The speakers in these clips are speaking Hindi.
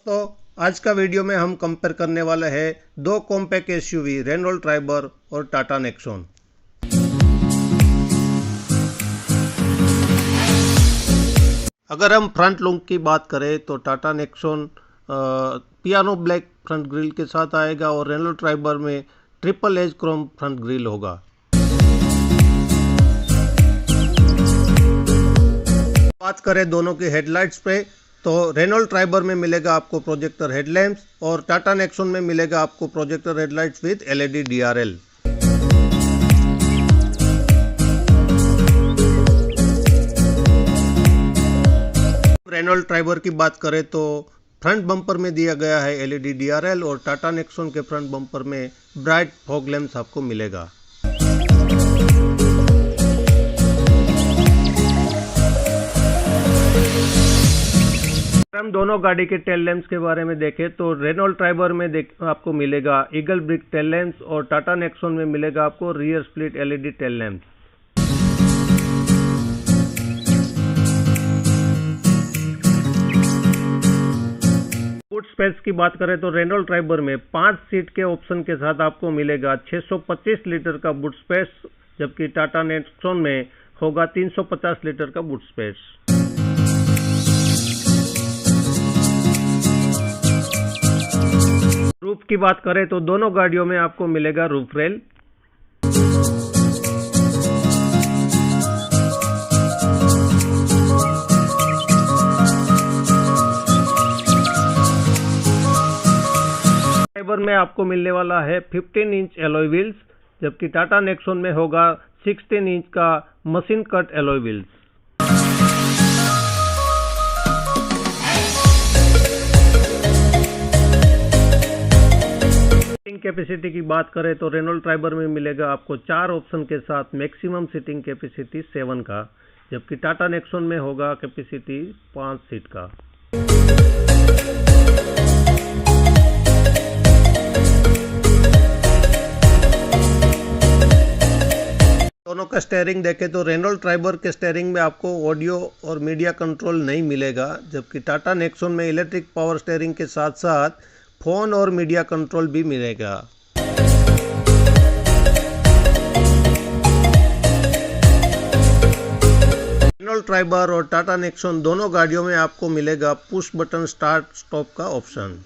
तो आज का वीडियो में हम कंपेयर करने वाले हैं दो कॉम्पैक्ट एसयूवी रेनॉल्ट ट्राइबर और टाटा नेक्सॉन। अगर हम फ्रंट लुक की बात करें तो Tata Nexon piano black front grille के साथ आएगा और रेनॉल्ट ट्राइबर में triple edge chrome front grille होगा। बात करें दोनों की हेडलाइट्स पे तो रेनॉल्ट ट्राइबर में मिलेगा आपको प्रोजेक्टर हेडलैम्प्स और टाटा नेक्सॉन में मिलेगा आपको projector headlights with LED DRL. Renault Triber की बात करें तो फ्रंट बम्पर में दिया गया है एलईडी डीआरएल और टाटा नेक्सॉन के फ्रंट बम्पर में ब्राइट फॉग लैंप्स आपको मिलेगा। हम दोनों गाड़ी के टेल लैंप्स के बारे में देखें तो रेनॉल्ट ट्राइबर में आपको मिलेगा ईगल ब्रिक टेल लैंप्स और टाटा नेक्सॉन में मिलेगा आपको rear split LED tail lamps. Boot space की बात करें तो रेनॉल्ट ट्राइबर में 5 सीट के ऑप्शन के साथ आपको मिलेगा 625 लीटर का बूट स्पेस, जबकि टाटा नेक्सॉन में होगा 350 लीटर का बूट स्पेस। रूफ की बात करें तो दोनों गाड़ियों में आपको मिलेगा रूफ रेल। ट्राइबर में आपको मिलने वाला है 15 इंच एलॉय व्हील्स, जबकि टाटा नेक्सॉन में होगा 16 इंच का machine cut alloy wheels. Seating capacity की बात करें तो रेनॉल्ट ट्राइबर में मिलेगा आपको 4 ऑप्शन के साथ मैक्सिमम सीटिंग कैपेसिटी 7 का, जबकि टाटा नेक्सॉन में होगा कैपेसिटी 5 सीट का। दोनों का स्टीयरिंग देखें तो रेनॉल्ट ट्राइबर के स्टीयरिंग में आपको ऑडियो और मीडिया कंट्रोल नहीं मिलेगा, जबकि टाटा नेक्सॉन में इलेक्ट्रिक पावर स्टीयरिंग के साथ साथ फोन और मीडिया कंट्रोल भी मिलेगा। रेनॉल्ट ट्राइबर और टाटा नेक्सॉन दोनों गाड़ियों में आपको मिलेगा पुश बटन स्टार्ट स्टॉप का ऑप्शन।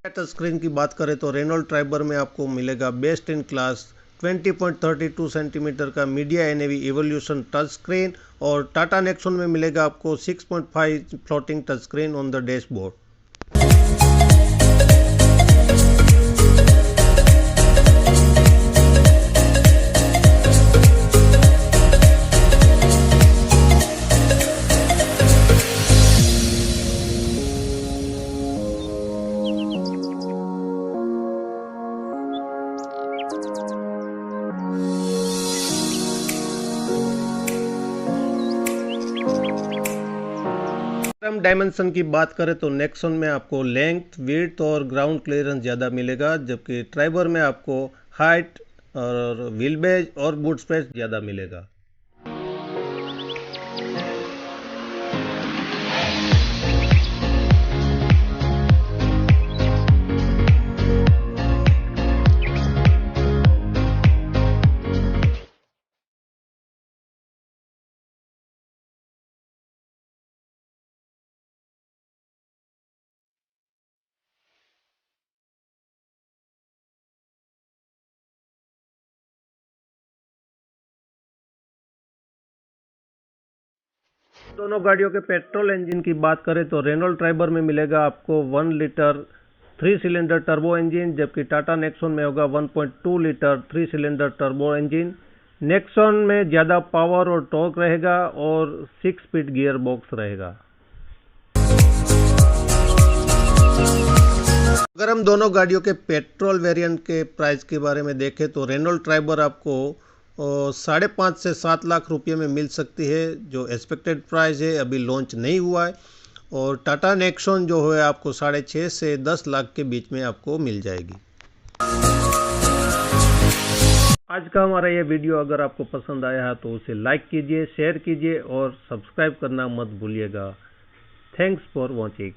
टच स्क्रीन की बात करें तो रेनॉल्ट ट्राइबर में आपको मिलेगा बेस्ट इन क्लास 20.32 सेंटीमीटर का media NAV evolution touch screen और टाटा नेक्सॉन में मिलेगा आपको 6.5 floating touch screen on the dashboard. Dimension की बात करें तो नेक्सॉन में आपको लेंथ, विड्थ और ग्राउंड क्लियरेंस ज़्यादा मिलेगा, जबकि ट्राइबर में आपको हाइट और व्हील बेज और बूट स्पेस ज़्यादा मिलेगा। दोनों गाड़ियों के पेट्रोल इंजन की बात करें तो रेनॉल्ट ट्राइबर में मिलेगा आपको 1 लीटर 3 सिलेंडर टर्बो इंजन, जबकि टाटा नेक्सॉन में होगा 1.2 litre 3 cylinder turbo engine. Nexon में ज़्यादा पावर और टॉर्क रहेगा और 6 स्पीड गियर बॉक्स रहेगा। अगर हम दोनों गाड़ियों के पेट्रोल वेरिएंट के प्राइस के बारे में देखें तो रेनॉल्ट ट्राइबर आपको 5.5 से 7 लाख रुपये में मिल सकती है, जो एक्सपेक्टेड प्राइस है, अभी लॉन्च नहीं हुआ है। और टाटा नेक्सॉन जो है आपको 6.5 से 10 लाख के बीच में आपको मिल जाएगी। आज का हमारा ये वीडियो अगर आपको पसंद आया है तो उसे लाइक कीजिए, शेयर कीजिए और सब्सक्राइब करना मत भूलिएगा। Thanks for watching.